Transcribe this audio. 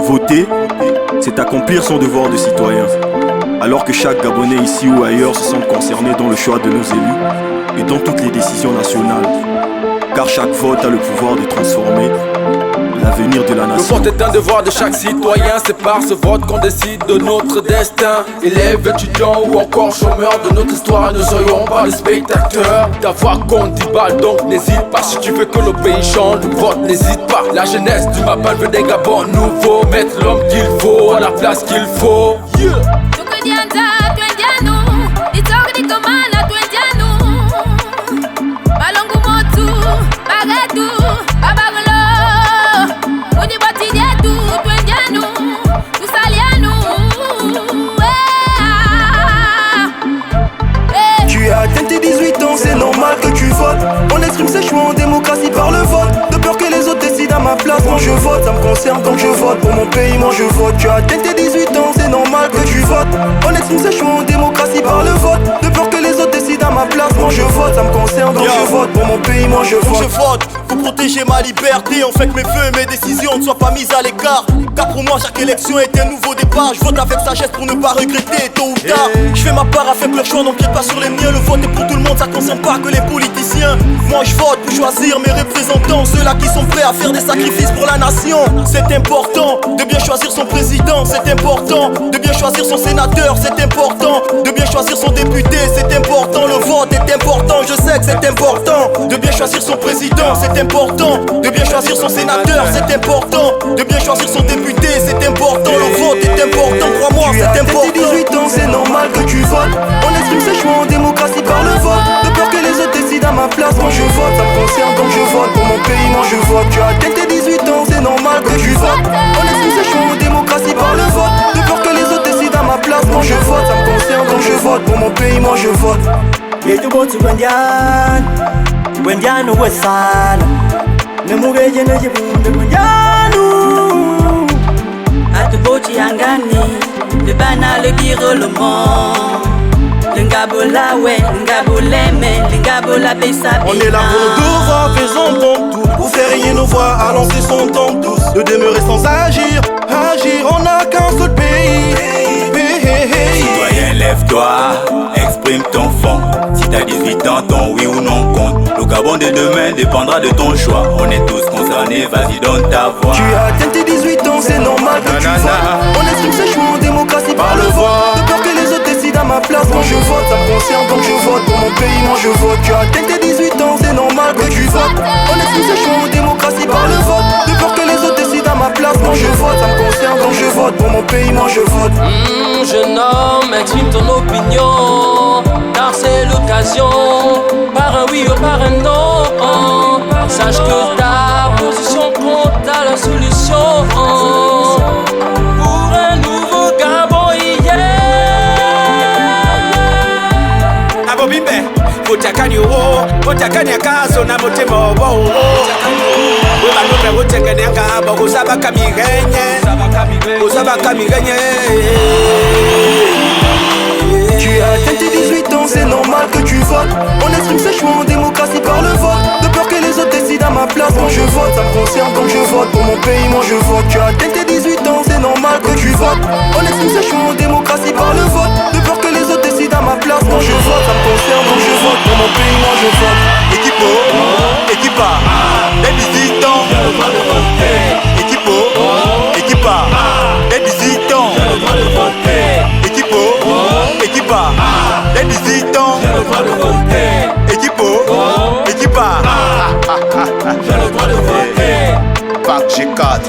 Voter, c'est accomplir son devoir de citoyen. Alors que chaque Gabonais ici ou ailleurs se sent concerné dans le choix de nos élus et dans toutes les décisions nationales. Car chaque vote a le pouvoir de transformer l'avenir de la nation. Le vote est un devoir de chaque citoyen. C'est par ce vote qu'on décide de notre destin. Élèves, étudiants ou encore chômeurs de notre histoire, ne serions pas les spectateurs. Ta voix compte 10 balles, donc n'hésite pas. Si tu veux que le pays change, le vote n'hésite pas. La jeunesse du Mapal veut des Gabon nouveaux. Mettre l'homme qu'il faut à la place qu'il faut. Tu as atteint tes 18 ans, c'est normal que tu votes. On exprime ses choix en démocratie par le vote. De peur que les autres décident à ma place, moi je vote. Ça me concerne donc je vote, pour mon pays moi je vote. Tu as atteint tes 18 ans, c'est normal que tu votes. On exprime ses choix en démocratie par le vote. De peur que les autres décident à ma place, moi je vote. Ça me concerne donc je vote, pour mon pays moi je vote. Je vote pour protéger ma liberté, en fait que mes vœux et mes décisions ne soient pas mises à l'écart. Car pour moi chaque élection est un nouveau départ. Je vote avec sagesse pour ne pas regretter tôt ou tard. Je fais ma part afin que leur choix n'empiète pas sur les miens. Le vote est pour tout le monde, ça concerne pas que les politiciens. Moi je vote pour choisir mes représentants, ceux-là qui sont prêts à faire des sacrifices pour la nation. C'est important de bien choisir son président, c'est important de bien choisir son sénateur, c'est important de bien choisir son député, c'est important. Le vote est important, je sais que c'est important de bien choisir son président, c'est important de bien choisir son sénateur, c'est important de bien choisir son député, c'est important. Le vote est important, crois-moi, c'est important. Tu as 18 ans, c'est normal que tu votes. On exprime ses choix en démocratie par le vote. De peur que les autres décident à ma place, moi je vote. Ça me concerne donc je vote, pour mon pays moi je vote. Tu as atteint tes 18 ans, c'est normal que tu votes. On exprime ses choix en démocratie par le vote. De peur que les autres décident à ma place, moi je vote. Ça me concerne donc je vote, pour mon pays moi je vote. Et tu votes Wendiano Wessala Nemugeje Nejibunde Wendiano Atuboti Angani Le bana le birolement Lingabola we, Lingabuleme, Lingabola Bessa. On est là pour nos devoirs, faisons donc tout pour faire rayer nos voix, à lancer son temps douce. De demeurer sans agir, on n'a qu'un seul pays. Citoyen, lève-toi, exprime ton fond. Si t'as 18 ans, ton oui ou non compte. Le Gabon de demain dépendra de ton choix. On est tous concernés, vas-y donne ta voix. Tu as atteint tes 18 ans, c'est normal que tu votes. On exprime ses choix en démocratie par le vote. De peur que les autres décident à ma place, moi je vote. Ça me concerne donc je vote, pour mon pays moi je vote. Tu as atteint tes 18 ans, c'est normal que tu votes. On exprime ses choix en démocratie par le vote. De peur que les autres décident à ma place, moi je vote. Ça me concerne donc je vote, pour mon pays moi je vote. Jeune homme, exprime ton opinion, car c'est l'occasion, par un oui ou par un non. Sache que ta position compte à la solution. Pour un nouveau Gabon hier. Abobimbe, utakani uo, utakani akaso na motema obo. Ubanube utekene ngaba, usaba kamigenye. Usaba kamigenye. Tu as atteint tes 18 ans, c'est normal que tu votes. On exprime ses choix en démocratie par le vote. De peur que les autres décident à ma place, moi je vote. Ça me concerne donc je vote, pour mon pays moi je vote. Tu as atteint tes 18 ans, c'est normal que tu votes. On exprime ses choix en démocratie par le vote. De peur que les autres décident à ma place, moi je vote. Ça me concerne donc je vote, pour mon pays moi je vote. Équipo, équipa, les 18 ans. Équipo, équipa, les 18 ans. Équipo, équipa, les 18 ans. Équipo, équipa. Pack G4.